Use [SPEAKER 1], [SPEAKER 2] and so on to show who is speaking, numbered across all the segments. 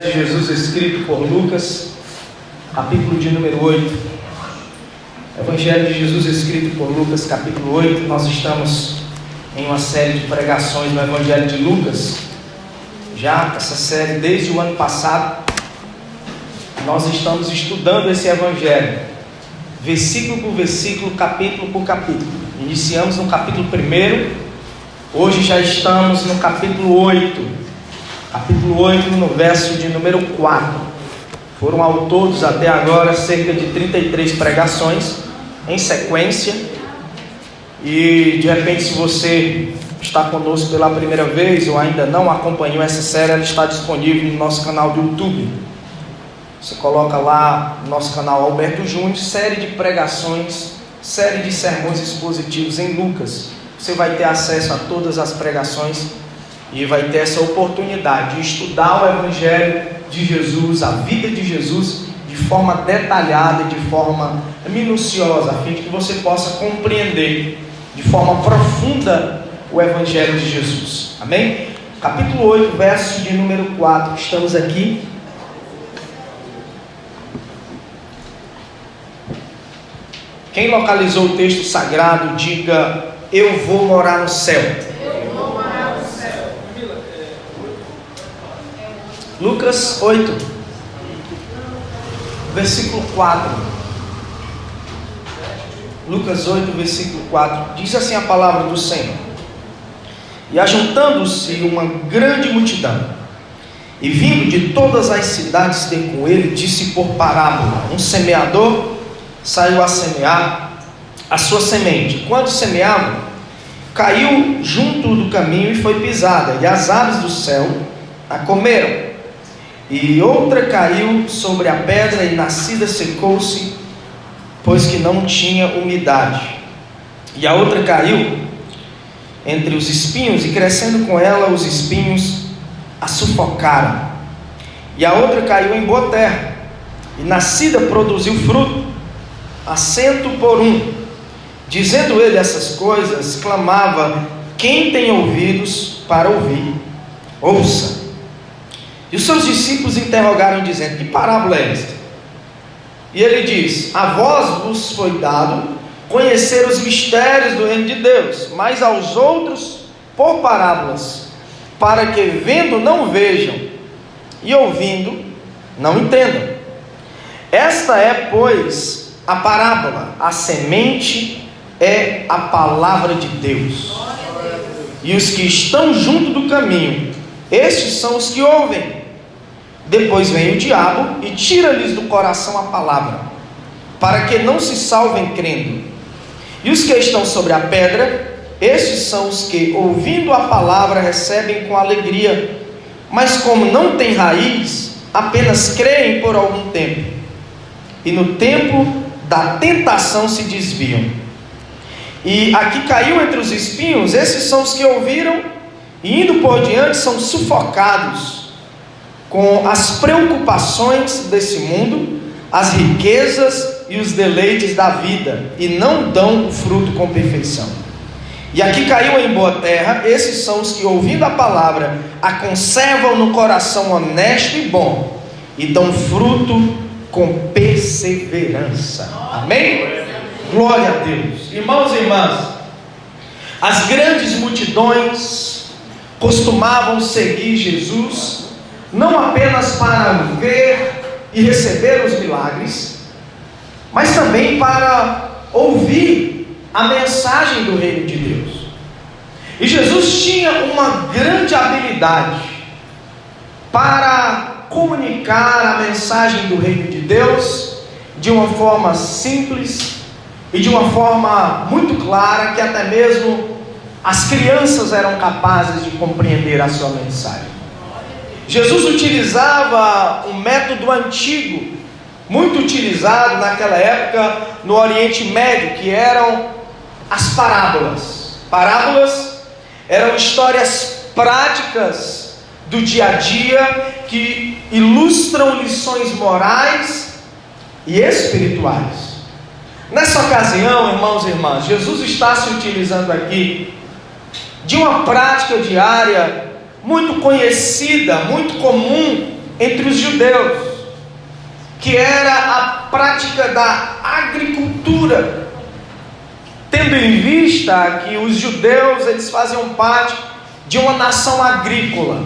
[SPEAKER 1] de Jesus escrito por Lucas, capítulo de número 8. Evangelho de Jesus escrito por Lucas, capítulo 8. Nós estamos em uma série de pregações no Evangelho de Lucas. Já essa série desde o ano passado, nós estamos estudando esse Evangelho, versículo por versículo, capítulo por capítulo. Iniciamos no capítulo 1, hoje já estamos no capítulo 8. Capítulo 8, no verso de número 4. Foram ao todos até agora cerca de 33 pregações em sequência. E de repente, se você está conosco pela primeira vez ou ainda não acompanhou essa série, ela está disponível no nosso canal do YouTube. Você coloca lá no nosso canal Alberto Júnior, série de pregações, série de sermões expositivos em Lucas. Você vai ter acesso a todas as pregações e vai ter essa oportunidade de estudar o Evangelho de Jesus, a vida de Jesus, de forma detalhada, de forma minuciosa, a fim de que você possa compreender de forma profunda o Evangelho de Jesus. Amém? Capítulo 8, verso de número 4. Estamos aqui. Quem localizou o texto sagrado, diga: eu vou morar no céu. Lucas 8, versículo 4. Lucas 8, versículo 4. Diz assim a palavra do Senhor: e ajuntando-se uma grande multidão, e vindo de todas as cidades ter com ele, disse por parábola: um semeador saiu a semear a sua semente. Quando semeava, caiu junto do caminho e foi pisada, e as aves do céu a comeram. E outra caiu sobre a pedra, e nascida secou-se, pois que não tinha umidade. E a outra caiu entre os espinhos, e crescendo com ela os espinhos a sufocaram. E a outra caiu em boa terra, e nascida produziu fruto, a 100 por 1. Dizendo ele essas coisas, clamava: quem tem ouvidos para ouvir, ouça. E os seus discípulos interrogaram, dizendo: que parábola é esta? E ele diz: a vós vos foi dado conhecer os mistérios do reino de Deus, mas aos outros por parábolas, para que vendo não vejam, e ouvindo não entendam. Esta é, pois, a parábola: a semente é a palavra de Deus. E os que estão junto do caminho, estes são os que ouvem. Depois vem o diabo e tira-lhes do coração a palavra, para que não se salvem crendo. E os que estão sobre a pedra, estes são os que, ouvindo a palavra, recebem com alegria, mas como não têm raiz, apenas creem por algum tempo, e no tempo da tentação se desviam. E aqui caiu entre os espinhos, esses são os que ouviram, e indo por diante são sufocados com as preocupações desse mundo, as riquezas e os deleites da vida, e não dão o fruto com perfeição. E aqui caiu em boa terra, esses são os que, ouvindo a palavra, a conservam no coração honesto e bom, e dão fruto com perseverança. Amém? Glória a Deus. Irmãos e irmãs, as grandes multidões costumavam seguir Jesus, não apenas para ver e receber os milagres, mas também para ouvir a mensagem do reino de Deus. E Jesus tinha uma grande habilidade para comunicar a mensagem do reino de Deus de uma forma simples e de uma forma muito clara, que até mesmo as crianças eram capazes de compreender a sua mensagem. Jesus utilizava um método antigo, muito utilizado naquela época no Oriente Médio, que eram as parábolas. Parábolas eram histórias práticas do dia a dia, que ilustram lições morais e espirituais. Nessa ocasião, irmãos e irmãs, Jesus está se utilizando aqui de uma prática diária muito conhecida, muito comum entre os judeus, que era a prática da agricultura, tendo em vista que os judeus eles faziam parte de uma nação agrícola,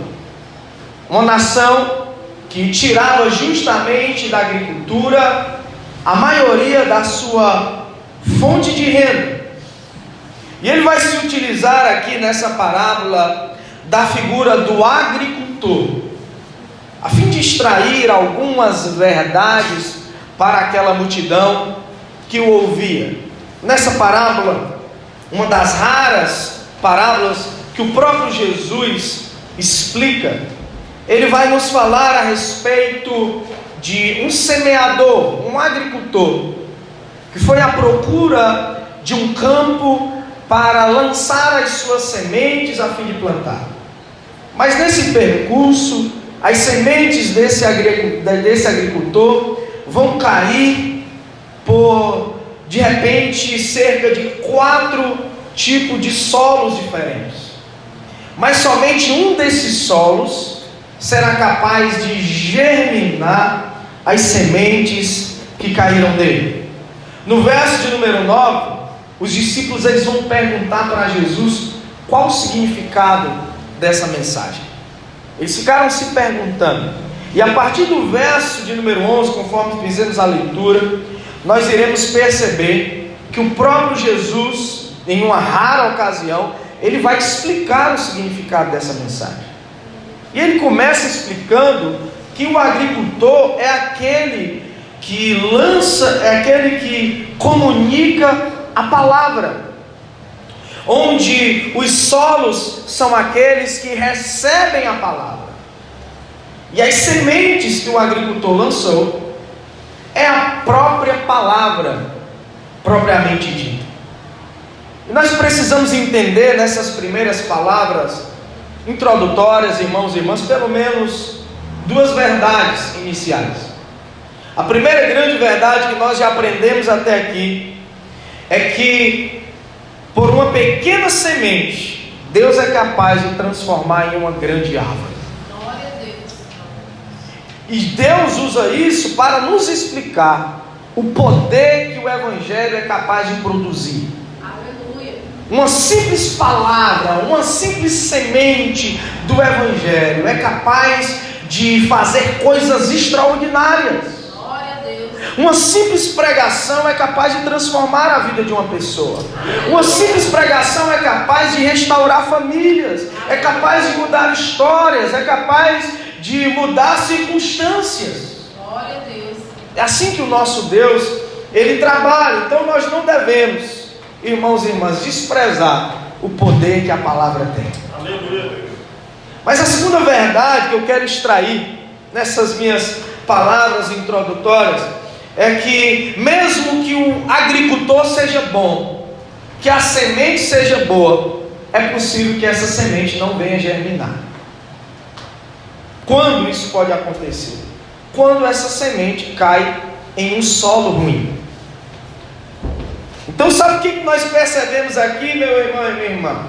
[SPEAKER 1] uma nação que tirava justamente da agricultura a maioria da sua fonte de renda. E ele vai se utilizar aqui nessa parábola da figura do agricultor, a fim de extrair algumas verdades para aquela multidão que o ouvia. Nessa parábola, uma das raras parábolas que o próprio Jesus explica, ele vai nos falar a respeito de um semeador, um agricultor, que foi à procura de um campo para lançar as suas sementes a fim de plantar. Mas nesse percurso, as sementes desse agricultor vão cair por, de repente, cerca de 4 tipos de solos diferentes. Mas somente um desses solos será capaz de germinar as sementes que caíram dele. No verso de número 9, os discípulos eles vão perguntar para Jesus qual o significado dessa mensagem. Eles ficaram se perguntando, e a partir do verso de número 11, conforme fizemos a leitura, nós iremos perceber que o próprio Jesus, em uma rara ocasião, ele vai explicar o significado dessa mensagem. E ele começa explicando que o agricultor é aquele que lança, é aquele que comunica a palavra, onde os solos são aqueles que recebem a palavra, e as sementes que o agricultor lançou é a própria palavra propriamente dita. E nós precisamos entender nessas primeiras palavras introdutórias, irmãos e irmãs, pelo menos 2 verdades iniciais. A primeira grande verdade que nós já aprendemos até aqui é que por uma pequena semente, Deus é capaz de transformar em uma grande árvore.
[SPEAKER 2] Glória a Deus.
[SPEAKER 1] E Deus usa isso para nos explicar o poder que o Evangelho é capaz de produzir.
[SPEAKER 2] Aleluia.
[SPEAKER 1] Uma simples palavra, uma simples semente do Evangelho é capaz de fazer coisas extraordinárias. Uma simples pregação é capaz de transformar a vida de uma pessoa. Uma simples pregação é capaz de restaurar famílias, é capaz de mudar histórias, é capaz de mudar circunstâncias.
[SPEAKER 2] Glória a Deus.
[SPEAKER 1] É assim que o nosso Deus, ele trabalha. Então nós não devemos, irmãos e irmãs, desprezar o poder que a palavra tem.
[SPEAKER 3] Aleluia.
[SPEAKER 1] Mas a segunda verdade que eu quero extrair nessas minhas palavras introdutórias é que mesmo que o agricultor seja bom, que a semente seja boa, é possível que essa semente não venha germinar. Quando isso pode acontecer? Quando essa semente cai em um solo ruim. Então sabe o que nós percebemos aqui, meu irmão e minha irmã?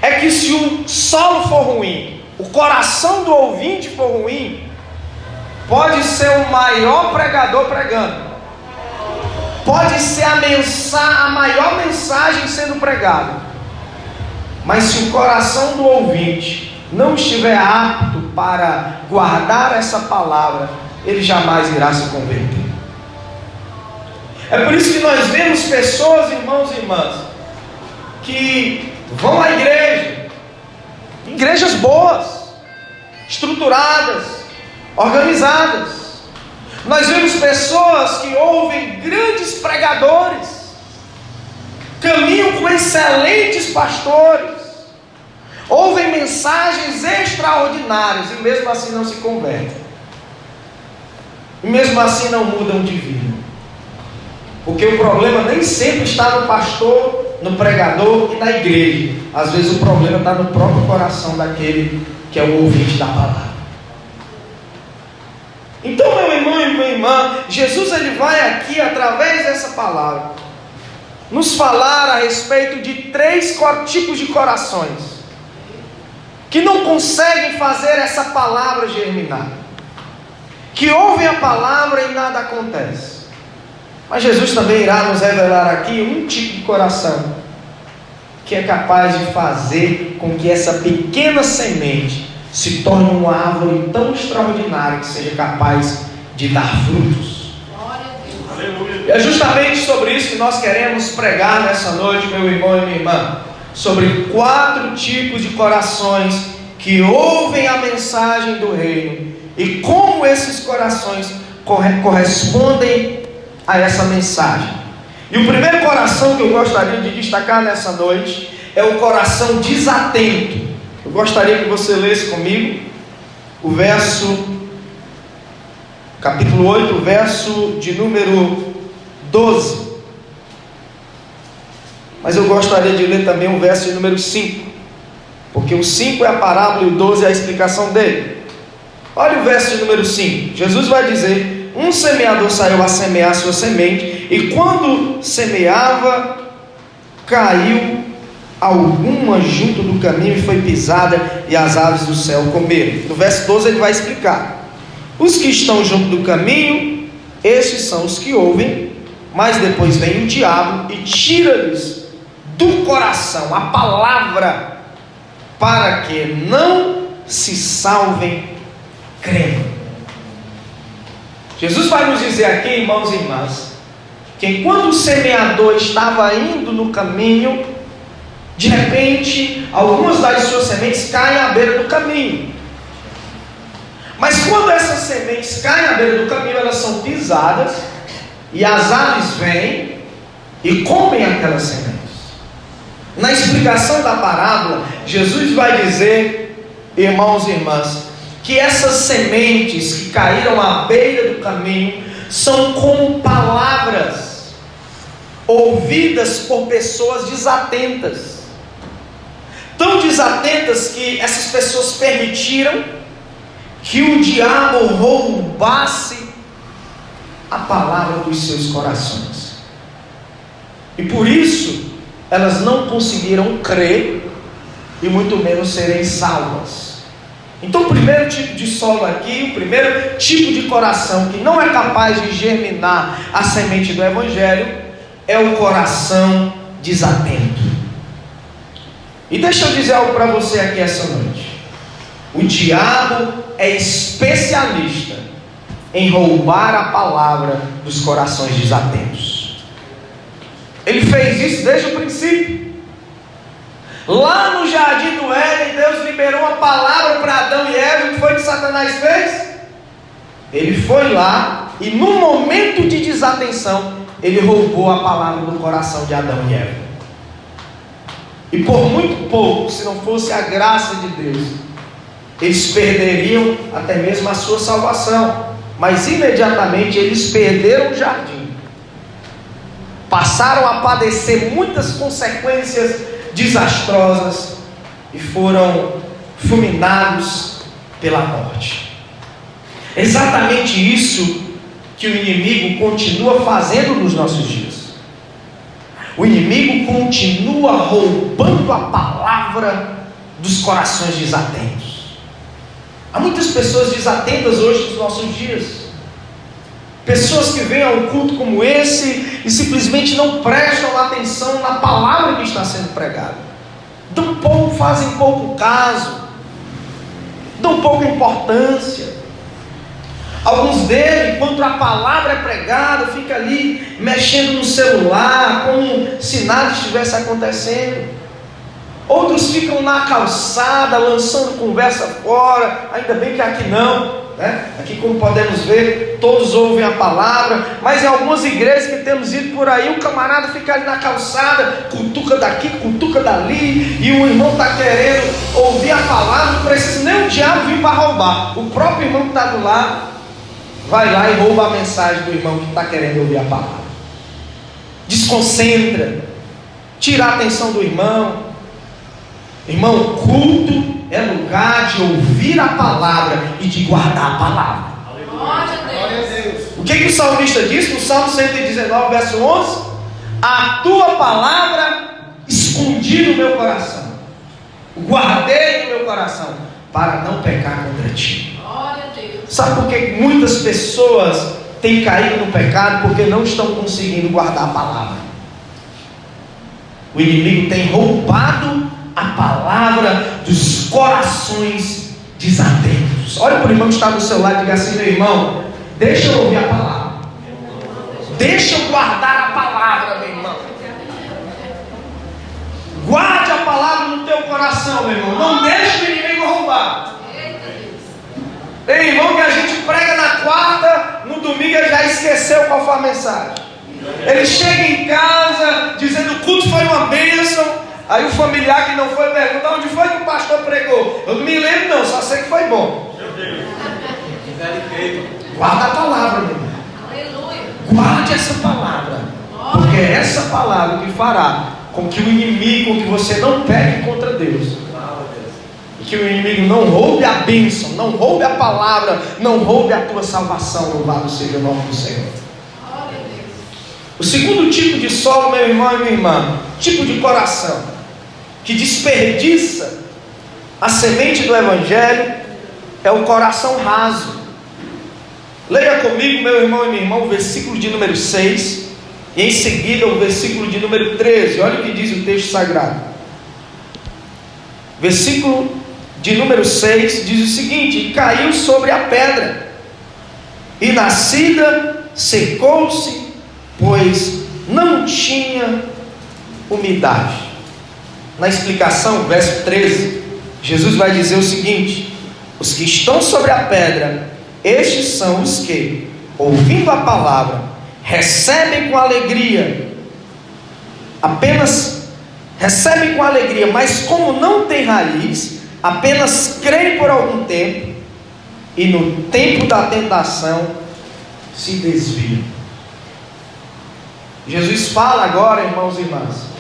[SPEAKER 1] É que se o solo for ruim, o coração do ouvinte for ruim, pode ser o maior pregador pregando, pode ser a maior mensagem sendo pregada, mas se o coração do ouvinte não estiver apto para guardar essa palavra, ele jamais irá se converter. É por isso que nós vemos pessoas, irmãos e irmãs, que vão à igreja, igrejas boas, estruturadas, organizadas. Nós vemos pessoas que ouvem grandes pregadores, caminham com excelentes pastores, ouvem mensagens extraordinárias e mesmo assim não se convertem, e mesmo assim não mudam de vida, porque o problema nem sempre está no pastor, no pregador e na igreja. Às vezes o problema está no próprio coração daquele que é o ouvinte da palavra. Então, meu irmão e minha irmã, Jesus ele vai aqui, através dessa palavra, nos falar a respeito de 3 tipos de corações que não conseguem fazer essa palavra germinar. que ouvem a palavra e nada acontece. Mas Jesus também irá nos revelar aqui um tipo de coração que é capaz de fazer com que essa pequena semente se torne uma árvore tão extraordinária que seja capaz de dar frutos.
[SPEAKER 2] Glória a Deus.
[SPEAKER 1] E é justamente sobre isso que nós queremos pregar nessa noite, meu irmão e minha irmã. Sobre 4 tipos de corações que ouvem a mensagem do reino e como esses corações correspondem a essa mensagem. E o primeiro coração que eu gostaria de destacar nessa noite é o coração desatento. Eu gostaria que você lesse comigo o capítulo 8, verso de número 12. Mas eu gostaria de ler também o verso de número 5, porque o 5 é a parábola e o 12 é a explicação dele. Olha o verso de número 5. Jesus vai dizer: um semeador saiu a semear sua semente, e quando semeava, caiu alguma junto do caminho e foi pisada, e as aves do céu comeram. No verso 12 ele vai explicar: os que estão junto do caminho, esses são os que ouvem, mas depois vem o diabo e tira-lhes do coração a palavra, para que não se salvem crendo. Jesus vai nos dizer aqui, irmãos e irmãs, que enquanto o semeador estava indo no caminho, de repente, algumas das suas sementes caem à beira do caminho. Mas quando essas sementes caem à beira do caminho, elas são pisadas, e as aves vêm e comem aquelas sementes. Na explicação da parábola, Jesus vai dizer, irmãos e irmãs, que essas sementes que caíram à beira do caminho são como palavras ouvidas por pessoas desatentas, tão desatentas que essas pessoas permitiram que o diabo roubasse a palavra dos seus corações, e por isso elas não conseguiram crer e muito menos serem salvas. Então o primeiro tipo de solo aqui, o primeiro tipo de coração que não é capaz de germinar a semente do Evangelho, é o coração desatento. E deixa eu dizer algo para você aqui essa noite: o diabo é especialista em roubar a palavra dos corações desatentos. Ele fez isso desde o princípio. Lá no jardim do Éden, Deus liberou uma palavra para Adão e Eva. O que foi que Satanás fez? Ele foi lá e no momento de desatenção, ele roubou a palavra do coração de Adão e Eva. E por muito pouco, se não fosse a graça de Deus, eles perderiam até mesmo a sua salvação. Mas imediatamente eles perderam o jardim, passaram a padecer muitas consequências desastrosas e foram fulminados pela morte. Exatamente isso que o inimigo continua fazendo nos nossos dias. O inimigo continua roubando a palavra dos corações desatentos. Há muitas pessoas desatentas hoje nos nossos dias. Pessoas que vêm a um culto como esse e simplesmente não prestam atenção na palavra que está sendo pregada. Fazem pouco caso, dão pouca importância. Alguns deles, enquanto a palavra é pregada, fica ali mexendo no celular, como se nada estivesse acontecendo. Outros ficam na calçada, lançando conversa fora. Ainda bem que aqui não, né? Aqui, como podemos ver, todos ouvem a palavra. Mas em algumas igrejas que temos ido por aí, o camarada fica ali na calçada, cutuca daqui, cutuca dali, e o irmão está querendo ouvir a palavra. Não precisa nem o diabo vir para roubar. O próprio irmão que está do lado vai lá e rouba a mensagem do irmão que está querendo ouvir a palavra. Desconcentra, tira a atenção do irmão. Irmão, culto é lugar de ouvir a palavra e de guardar a palavra.
[SPEAKER 2] Glória a Deus.
[SPEAKER 1] O que o salmista diz no Salmo 119, verso 11? A tua palavra escondi no meu coração, guardei no meu coração, para não pecar contra ti.
[SPEAKER 2] Glória a Deus.
[SPEAKER 1] Sabe por que muitas pessoas têm caído no pecado? Porque não estão conseguindo guardar a palavra. O inimigo tem roubado a palavra dos corações desatentos. Olha para o irmão que está do seu lado e diga assim: meu irmão, deixa eu ouvir a palavra, deixa eu guardar a palavra, meu irmão. Guarde a palavra no teu coração, meu irmão. Não deixe o inimigo roubar. Tem irmão que a gente prega na quarta, no domingo ele já esqueceu qual foi a mensagem. Ele chega em casa dizendo o culto foi uma bênção. Aí o familiar que não foi pergunta: onde foi que o pastor pregou? Eu não me lembro não, só sei que foi bom. Guarda a palavra, meu irmão. Guarde essa palavra, porque é essa palavra que fará com que o inimigo, que você não peque contra Deus, e que o inimigo não roube a bênção, não roube a palavra, não roube a tua salvação. Louvado seja o nome do Senhor. O segundo tipo de solo, meu irmão e minha irmã, tipo de coração que desperdiça a semente do Evangelho, é o coração raso. Leia comigo, meu irmão e minha irmã, o versículo de número 6 e em seguida o versículo de número 13. Olha o que diz o texto sagrado. Versículo de número 6 diz o seguinte: e caiu sobre a pedra, e nascida secou-se, pois não tinha umidade. Na explicação, verso 13, Jesus vai dizer o seguinte: os que estão sobre a pedra, estes são os que, ouvindo a palavra, recebem com alegria, mas como não tem raiz, apenas creem por algum tempo, e no tempo da tentação se desviam. Jesus fala agora, irmãos e irmãs,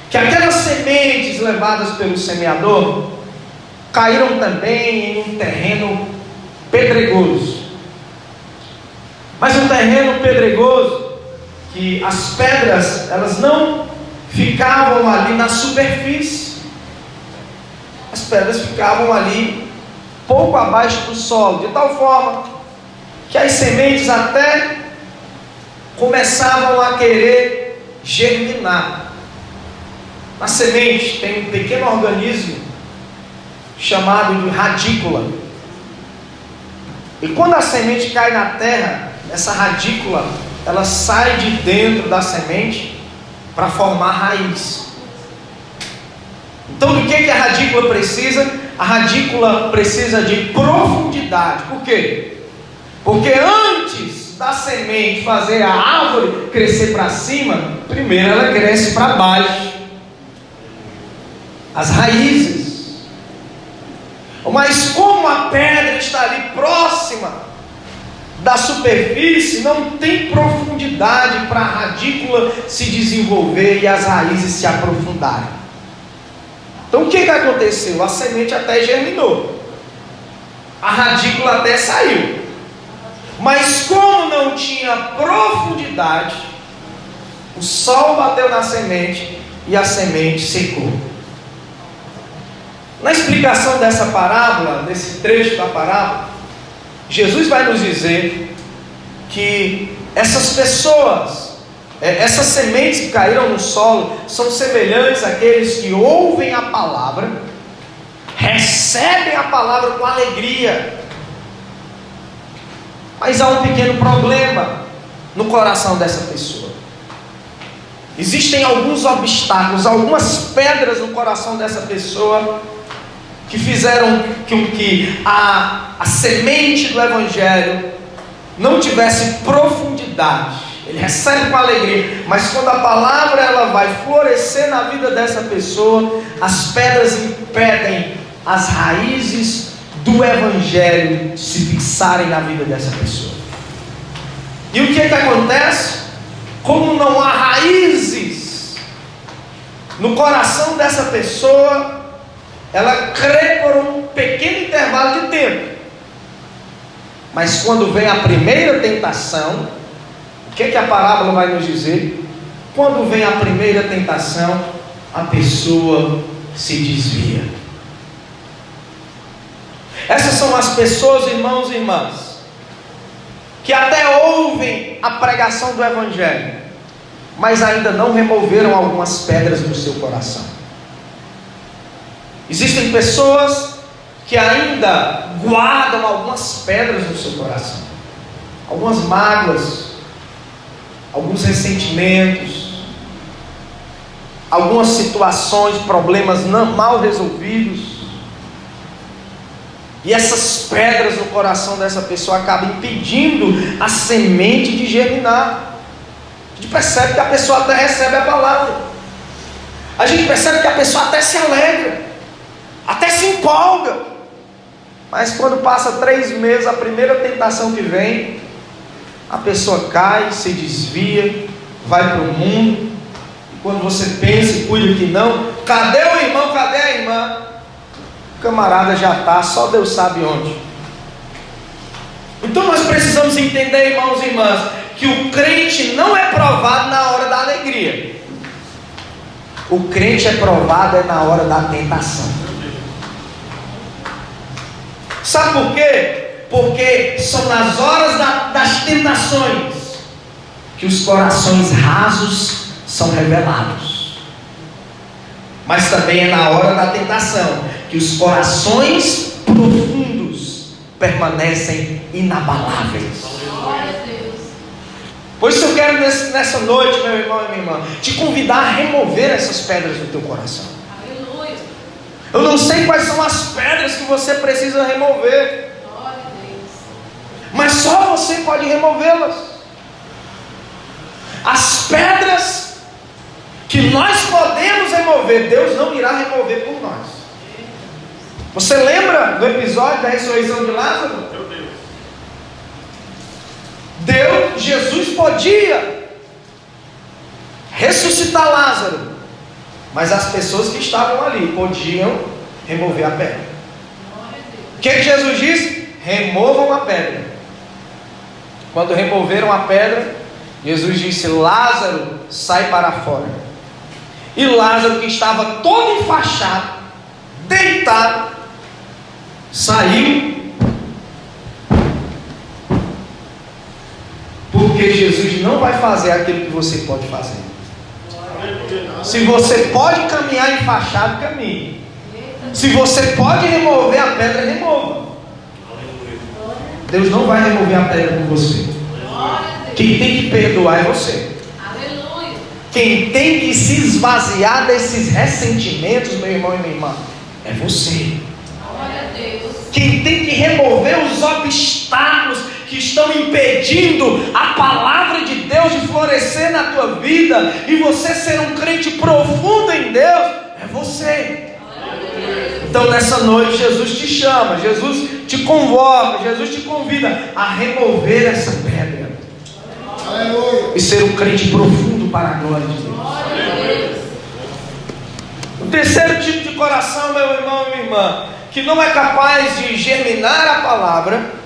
[SPEAKER 1] que aquelas sementes levadas pelo semeador caíram também em um terreno pedregoso. Mas um terreno pedregoso, que as pedras, elas não ficavam ali na superfície. As pedras ficavam ali pouco abaixo do solo, de tal forma que as sementes até começavam a querer germinar. Na semente tem um pequeno organismo chamado de radícula. E quando a semente cai na terra, essa radícula, ela sai de dentro da semente para formar raiz. Então, do que a radícula precisa? A radícula precisa de profundidade. Por quê? Porque antes da semente fazer a árvore crescer para cima, primeiro ela cresce para baixo, as raízes. Mas como a pedra está ali próxima da superfície, não tem profundidade para a radícula se desenvolver e as raízes se aprofundarem. Então o que aconteceu? A semente até germinou, a radícula até saiu, mas como não tinha profundidade, o sol bateu na semente e a semente secou. Na explicação dessa parábola, desse trecho da parábola, Jesus vai nos dizer que essas pessoas, essas sementes que caíram no solo, são semelhantes àqueles que ouvem a palavra, recebem a palavra com alegria, mas há um pequeno problema no coração dessa pessoa. Existem alguns obstáculos, algumas pedras no coração dessa pessoa que fizeram com que a semente do Evangelho não tivesse profundidade. Ele recebe com alegria, mas quando a palavra ela vai florescer na vida dessa pessoa, as pedras impedem as raízes do Evangelho de se fixarem na vida dessa pessoa. E o que acontece? Como não há raízes no coração dessa pessoa, ela crê por um pequeno intervalo de tempo, mas quando vem a primeira tentação, o que a parábola vai nos dizer? Quando vem a primeira tentação, a pessoa se desvia. Essas são as pessoas, irmãos e irmãs, que até ouvem a pregação do Evangelho, mas ainda não removeram algumas pedras do seu coração. Existem pessoas que ainda guardam algumas pedras no seu coração, algumas mágoas, alguns ressentimentos, algumas situações, problemas mal resolvidos. E essas pedras no coração dessa pessoa acabam impedindo a semente de germinar. A gente percebe que a pessoa até recebe a palavra, a gente percebe que a pessoa até se alegra, até se empolga, mas quando passa 3 meses, a primeira tentação que vem, a pessoa cai, se desvia, vai para o mundo, e quando você pensa e cuida que não, cadê o irmão, cadê a irmã? O camarada já está, só Deus sabe onde. Então nós precisamos entender, irmãos e irmãs, que o crente não é provado na hora da alegria. O crente é provado na hora da tentação. Sabe por quê? Porque são nas horas das tentações que os corações rasos são revelados. Mas também é na hora da tentação que os corações profundos permanecem inabaláveis. Por isso eu quero nessa noite, meu irmão e minha irmã, te convidar a remover essas pedras do teu coração. Aleluia. Eu não sei quais são as pedras que você precisa remover, mas só você pode removê-las. As pedras que nós podemos remover, Deus não irá remover por nós. Você lembra do episódio da ressurreição de Lázaro? Jesus podia ressuscitar Lázaro, mas as pessoas que estavam ali podiam remover a pedra. O que Jesus disse? Removam a pedra. Quando removeram a pedra, Jesus disse: Lázaro, sai para fora. E Lázaro, que estava todo enfaixado, deitado, saiu. Porque Jesus não vai fazer aquilo que você pode fazer. Se você pode caminhar enfaixado, caminhe. Se você pode remover a pedra, remova. Deus não vai remover a pedra por você. Quem tem que perdoar é você. Quem tem que se esvaziar desses ressentimentos, meu irmão e minha irmã, é você. Quem tem que remover os obstáculos que estão impedindo a palavra de Deus de florescer na tua vida e você ser um crente profundo em Deus, é você. Então nessa noite Jesus te chama, Jesus te convoca, Jesus te convida a remover essa pedra e ser um crente profundo para a glória de Deus. O terceiro tipo de coração, meu irmão e minha irmã, que não é capaz de germinar a palavra,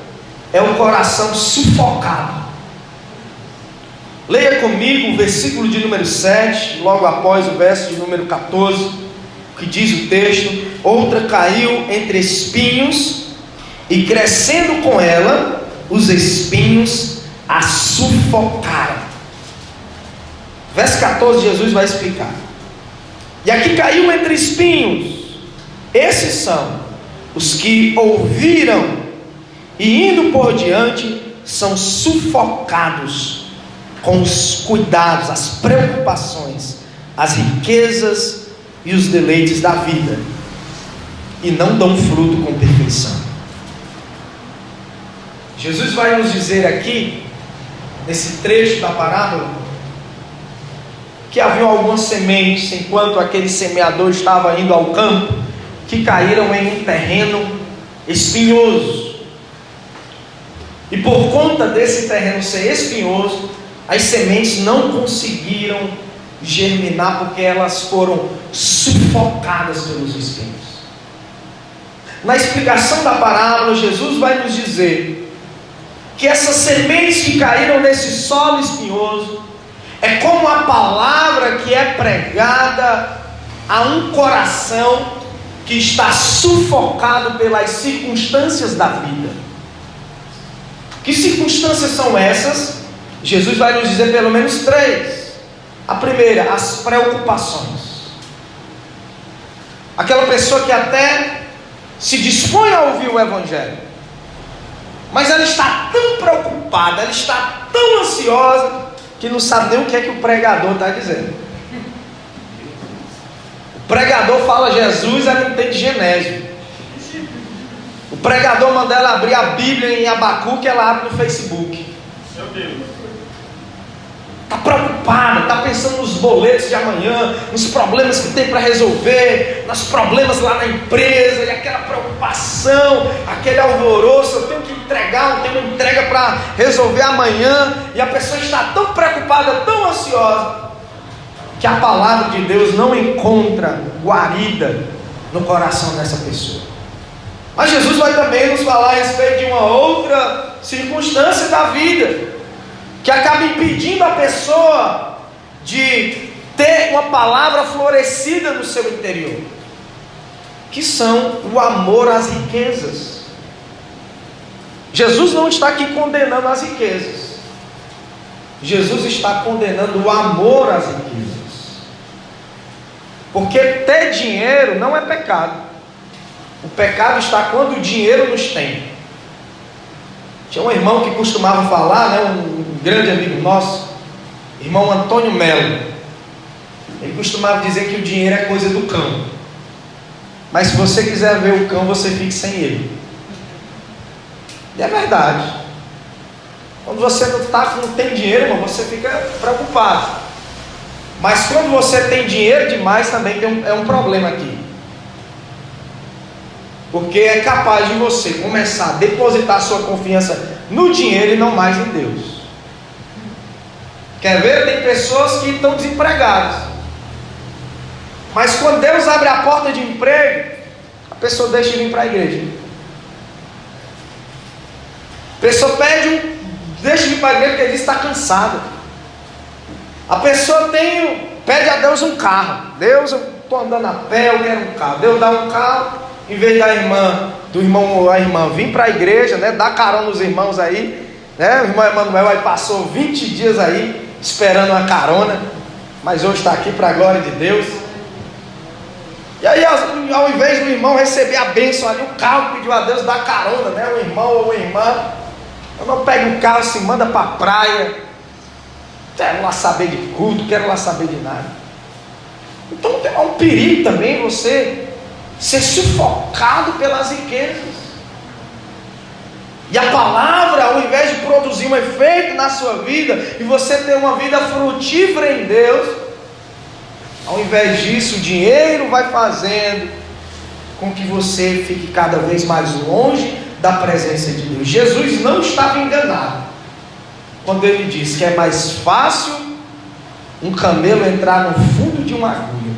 [SPEAKER 1] é um coração sufocado. Leia comigo o versículo de número 7, logo após o verso de número 14, que diz o texto: outra caiu entre espinhos, e crescendo com ela, os espinhos a sufocaram. Verso 14, Jesus vai explicar. E aqui caiu entre espinhos. Esses são os que ouviram e indo por diante são sufocados com os cuidados, as preocupações, as riquezas e os deleites da vida, e não dão fruto com perfeição. Jesus vai nos dizer aqui, nesse trecho da parábola, que havia algumas sementes, enquanto aquele semeador estava indo ao campo, que caíram em um terreno espinhoso. E por conta desse terreno ser espinhoso, as sementes não conseguiram germinar, porque elas foram sufocadas pelos espinhos. Na explicação da parábola, Jesus vai nos dizer que essas sementes que caíram nesse solo espinhoso é como a palavra que é pregada a um coração que está sufocado pelas circunstâncias da vida. Que circunstâncias são essas? Jesus vai nos dizer pelo menos 3. A primeira, as preocupações. Aquela pessoa que até se dispõe a ouvir o Evangelho, mas ela está tão preocupada, ela está tão ansiosa, que não sabe nem o que é que o pregador está dizendo. O pregador fala Jesus, ela entende Genésio. O pregador manda ela abrir a Bíblia em Abacuque, ela abre no Facebook.
[SPEAKER 3] Meu Deus.
[SPEAKER 1] Está preocupada, está pensando nos boletos de amanhã, nos problemas que tem para resolver, nos problemas lá na empresa, e aquela preocupação, aquele alvoroço, eu tenho que entregar, eu tenho uma entrega para resolver amanhã, e a pessoa está tão preocupada, tão ansiosa, que a palavra de Deus não encontra guarida no coração dessa pessoa. Mas Jesus vai também nos falar a respeito de uma outra circunstância da vida, que acaba impedindo a pessoa de ter uma palavra florescida no seu interior, que são o amor às riquezas. Jesus não está aqui condenando as riquezas, Jesus está condenando o amor às riquezas, porque ter dinheiro não é pecado. O pecado está quando o dinheiro nos tem. Tinha um irmão que costumava falar, um grande amigo nosso, irmão Antônio Melo. Ele costumava dizer que o dinheiro é coisa do cão, mas se você quiser ver o cão, você fique sem ele. E é verdade. Quando você não tem dinheiro, irmão, você fica preocupado. Mas quando você tem dinheiro demais, também é um problema aqui. Porque é capaz de você começar a depositar sua confiança no dinheiro e não mais em Deus. Quer ver? Tem pessoas que estão desempregadas, mas quando Deus abre a porta de emprego, a pessoa deixa de vir para a igreja. A pessoa deixa de vir para a igreja porque diz que está cansada. A pessoa pede a Deus um carro. Deus, eu estou andando a pé, eu quero um carro. Deus dá um carro. Em vez do irmão ou a irmã vir para a igreja, dar carona nos irmãos aí, o irmão Emanuel aí passou 20 dias aí esperando uma carona, mas hoje está aqui para a glória de Deus. E aí, ao invés do irmão receber a bênção ali, o carro pediu a Deus dar carona, o irmão ou a irmã, eu não pego o carro, se manda para a praia, quero lá saber de culto, quero lá saber de nada. Então tem um perigo também você ser sufocado pelas riquezas. E a palavra, ao invés de produzir um efeito na sua vida, e você ter uma vida frutífera em Deus, ao invés disso, o dinheiro vai fazendo com que você fique cada vez mais longe da presença de Deus. Jesus não estava enganado quando ele disse que é mais fácil um camelo entrar no fundo de uma agulha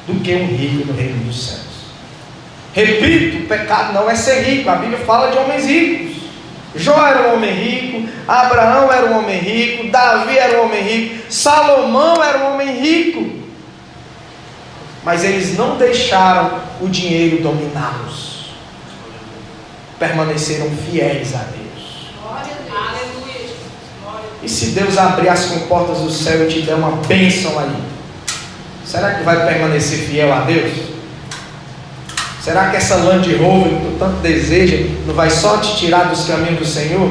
[SPEAKER 1] do que um rico no reino dos céus. Repito, o pecado não é ser rico. A Bíblia fala de homens ricos. Jó era um homem rico, Abraão era um homem rico, Davi era um homem rico, Salomão era um homem rico. Mas eles não deixaram o dinheiro dominá-los. Permaneceram fiéis a Deus.
[SPEAKER 2] Aleluia.
[SPEAKER 1] E se Deus abrir as comportas do céu e te der uma bênção aí, será que vai permanecer fiel a Deus? Será que essa Land Rover que tu tanto deseja não vai só te tirar dos caminhos do Senhor?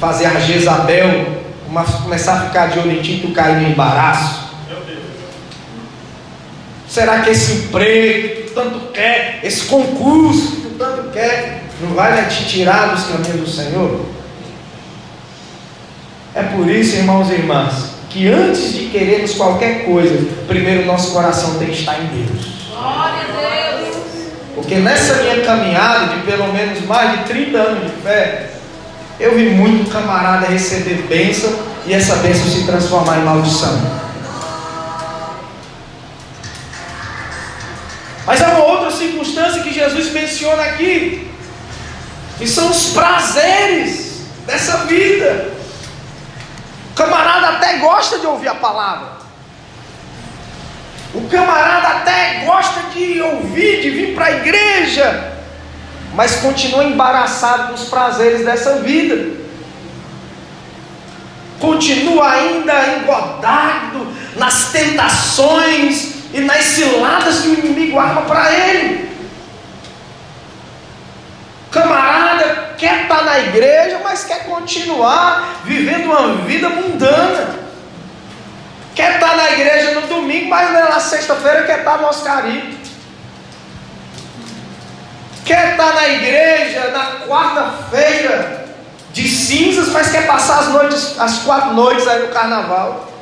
[SPEAKER 1] Fazer a Jezabel começar a ficar de olho em ti e tu cair no embaraço? Será que esse emprego que tu tanto quer, esse concurso que tu tanto quer, não vai te tirar dos caminhos do Senhor? É por isso, irmãos e irmãs, que antes de querermos qualquer coisa, primeiro nosso coração tem que estar em Deus.
[SPEAKER 2] Glória a Deus.
[SPEAKER 1] Porque nessa minha caminhada de pelo menos mais de 30 anos de fé, eu vi muito camarada receber bênção e essa bênção se transformar em maldição. Mas há uma outra circunstância que Jesus menciona aqui, que são os prazeres dessa vida. O camarada até gosta de ouvir a palavra. O camarada até gosta de ouvir, de vir para a igreja, mas continua embaraçado com os prazeres dessa vida. continua ainda engodado nas tentações e nas ciladas que o inimigo arma para ele. Camarada quer estar na igreja, mas quer continuar vivendo uma vida mundana. Quer estar na igreja no domingo, mas na sexta-feira quer estar no Oscarito. Quer estar na igreja na quarta-feira de cinzas, mas quer passar as 4 noites aí no carnaval.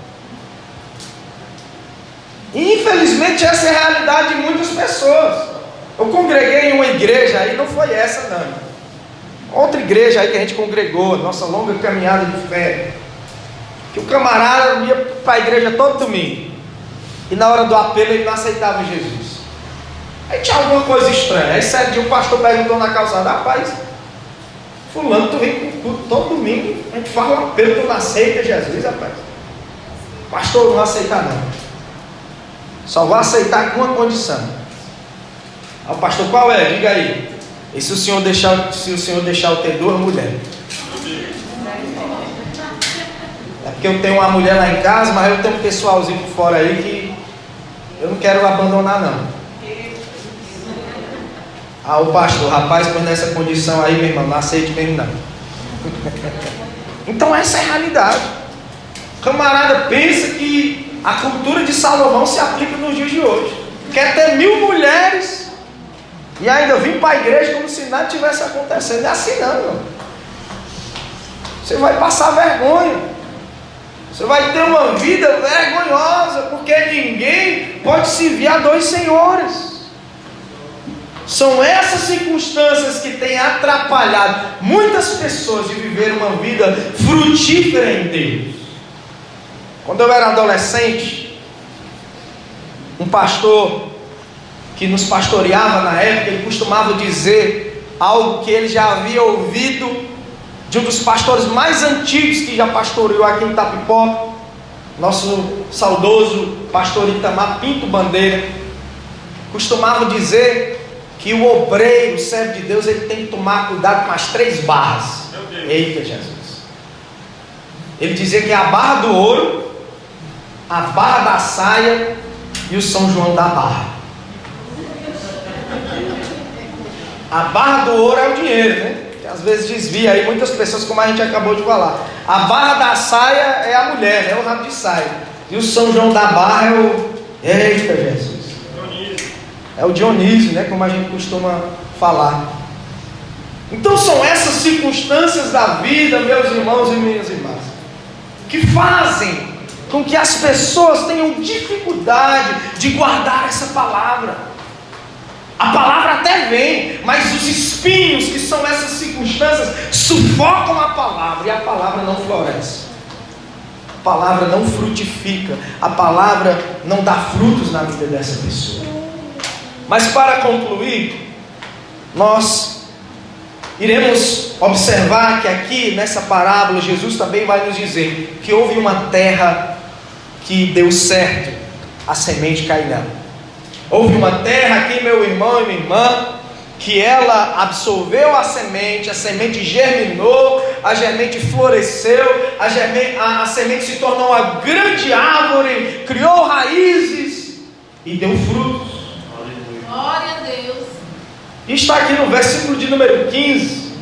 [SPEAKER 1] E infelizmente essa é a realidade de muitas pessoas. Eu congreguei em uma igreja aí, não foi essa não. Outra igreja aí que a gente congregou, nossa longa caminhada de fé. Que o camarada ia para a igreja todo domingo. E na hora do apelo ele não aceitava Jesus. Aí tinha alguma coisa estranha. Aí certo dia o pastor perguntou na calçada: rapaz, fulano, tu vem com culto todo domingo, a gente fala um apelo, tu não aceita Jesus, rapaz. Pastor, não vou aceitar não. Só vou aceitar com uma condição. Aí o pastor: qual é? Diga aí. E se o senhor deixar eu ter 2 mulheres? É porque eu tenho uma mulher lá em casa, mas eu tenho um pessoalzinho por fora aí que eu não quero abandonar não. Ah, o pastor: rapaz, pois nessa condição aí, meu irmão, não aceite mesmo não. Então essa é a realidade. O camarada pensa que a cultura de Salomão se aplica nos dias de hoje. Quer ter 1000 mulheres e ainda vir para a igreja como se nada tivesse acontecendo. Não é assim não, irmão. Você vai passar vergonha. Você vai ter uma vida vergonhosa, porque ninguém pode servir a 2 senhores. São essas circunstâncias que têm atrapalhado muitas pessoas de viver uma vida frutífera em Deus. Quando eu era adolescente, um pastor que nos pastoreava na época, ele costumava dizer algo que ele já havia ouvido de um dos pastores mais antigos que já pastoreou aqui em Itapipoca, nosso saudoso pastor Itamar Pinto Bandeira. Costumava dizer que o obreiro, o servo de Deus, ele tem que tomar cuidado com as 3 barras. Eita Jesus! Ele dizia que é a barra do ouro, a barra da saia e o São João da barra. A barra do ouro é o dinheiro, né? Que às vezes desvia aí muitas pessoas, como a gente acabou de falar. A barra da saia é a mulher, é o rabo de saia. E o São João da barra é o... Eita Jesus! É o Dionísio, né? Como a gente costuma falar. Então são essas circunstâncias da vida, meus irmãos e minhas irmãs, que fazem com que as pessoas tenham dificuldade de guardar essa palavra. A palavra até vem, mas os espinhos, que são essas circunstâncias, sufocam a palavra, e a palavra não floresce. A palavra não frutifica, a palavra não dá frutos na vida dessa pessoa. Mas para concluir, nós iremos observar que aqui nessa parábola Jesus também vai nos dizer que houve uma terra que deu certo, a semente cai nela. Houve uma terra aqui, meu irmão e minha irmã, que ela absorveu a semente germinou, a semente floresceu, a semente se tornou uma grande árvore, criou raízes e deu frutos.
[SPEAKER 2] Glória a Deus.
[SPEAKER 1] E está aqui no versículo de número 15.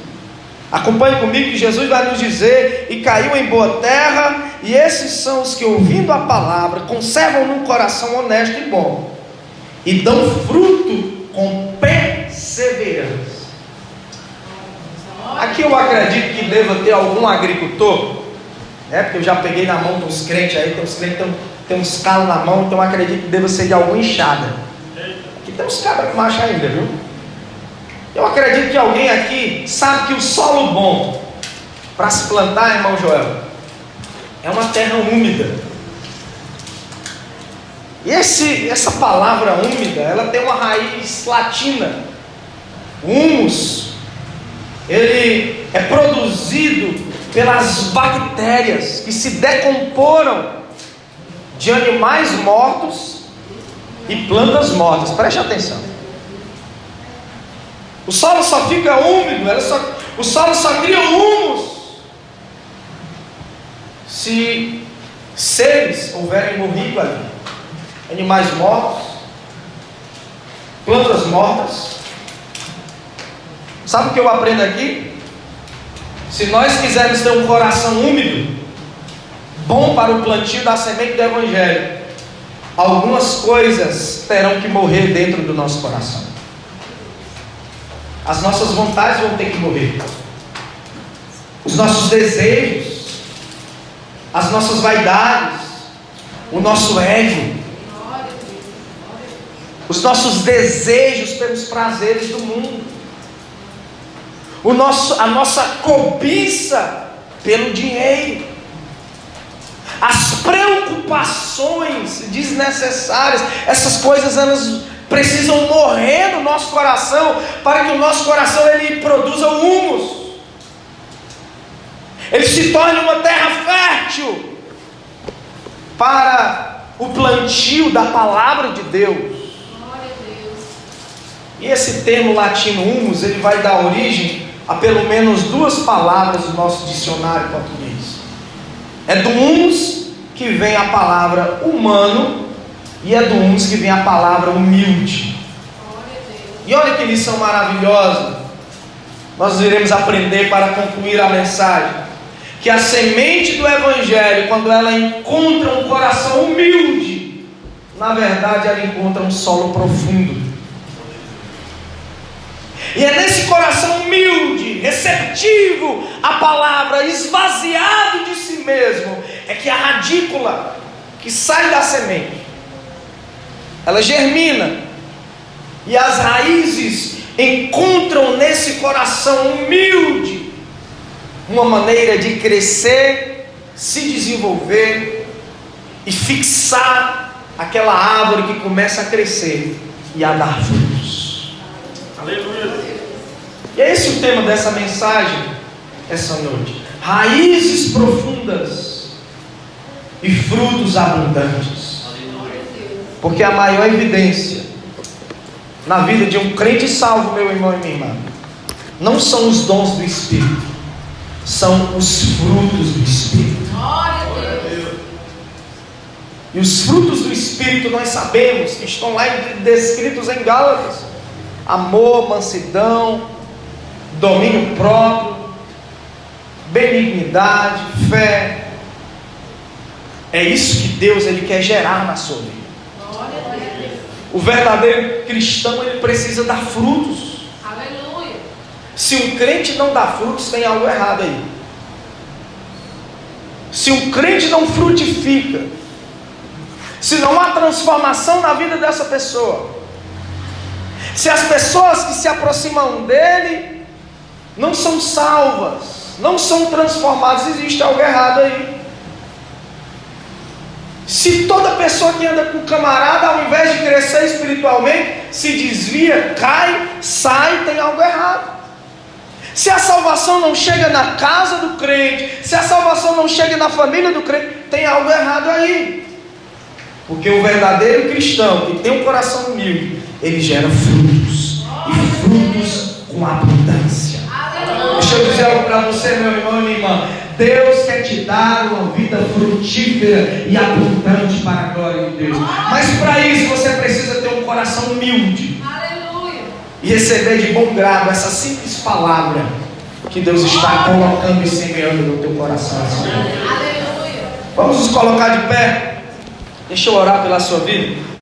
[SPEAKER 1] Acompanhe comigo que Jesus vai nos dizer: e caiu em boa terra, e esses são os que, ouvindo a palavra, conservam num coração honesto e bom, e dão fruto com perseverança. Aqui eu acredito que deva ter algum agricultor, porque eu já peguei na mão dos crentes aí, tem uns crentes que tem uns calos na mão, então eu acredito que deva ser de alguma enxada. Aqui tem uns cabras machos ainda, viu? Eu acredito que alguém aqui sabe que o solo bom para se plantar, irmão Joel, é uma terra úmida. E essa palavra úmida, ela tem uma raiz latina. O humus, ele é produzido pelas bactérias que se decomporam de animais mortos e plantas mortas. Preste atenção. O solo só fica úmido, o solo só cria humus se seres houverem morrido ali, animais mortos, plantas mortas. Sabe o que eu aprendo aqui? Se nós quisermos ter um coração úmido, bom para o plantio da semente do Evangelho, algumas coisas terão que morrer dentro do nosso coração. As nossas vontades vão ter que morrer, os nossos desejos, as nossas vaidades, o nosso ego, os nossos desejos pelos prazeres do mundo, a nossa cobiça pelo dinheiro, as preocupações desnecessárias. Essas coisas elas precisam morrer no nosso coração, para que o nosso coração ele produza humus, ele se torne uma terra fértil para o plantio da palavra de Deus. E esse termo latino humus, ele vai dar origem a pelo menos duas palavras do nosso dicionário português. É do humus que vem a palavra humano, e é do humus que vem a palavra humilde. E olha que lição maravilhosa nós iremos aprender para concluir a mensagem: que a semente do Evangelho, quando ela encontra um coração humilde, na verdade ela encontra um solo profundo. E é nesse coração humilde, receptivo à palavra, esvaziado de si mesmo, é que a radícula que sai da semente, ela germina, e as raízes encontram nesse coração humilde uma maneira de crescer, se desenvolver e fixar aquela árvore que começa a crescer e a dar frutos. Aleluia! E é esse o tema dessa mensagem essa noite: raízes profundas e frutos abundantes. Porque a maior evidência na vida de um crente salvo, meu irmão e minha irmã, não são os dons do Espírito, são os frutos do Espírito. E os frutos do Espírito nós sabemos que estão lá descritos em Gálatas: amor, mansidão, domínio próprio, benignidade, fé. É isso que Deus ele quer gerar na sua vida. O verdadeiro cristão ele precisa dar frutos.
[SPEAKER 2] Aleluia.
[SPEAKER 1] Se um crente não dá frutos, tem algo errado aí. Se um crente não frutifica, se não há transformação na vida dessa pessoa, se as pessoas que se aproximam dele não são salvas, não são transformadas, existe algo errado aí. Se toda pessoa que anda com camarada, ao invés de crescer espiritualmente, se desvia, cai, sai, tem algo errado. Se a salvação não chega na casa do crente, se a salvação não chega na família do crente, tem algo errado aí. Porque o verdadeiro cristão que tem um coração humilde, ele gera frutos, e frutos com abundância. Deixa eu dizer algo para você, meu irmão e minha irmã: Deus quer te dar uma vida frutífera e abundante para a glória de Deus. Mas para isso você precisa ter um coração humilde.
[SPEAKER 2] Aleluia.
[SPEAKER 1] E receber de bom grado essa simples palavra que Deus está colocando e semeando no teu coração.
[SPEAKER 2] Aleluia.
[SPEAKER 1] Vamos nos colocar de pé. Deixa eu orar pela sua vida.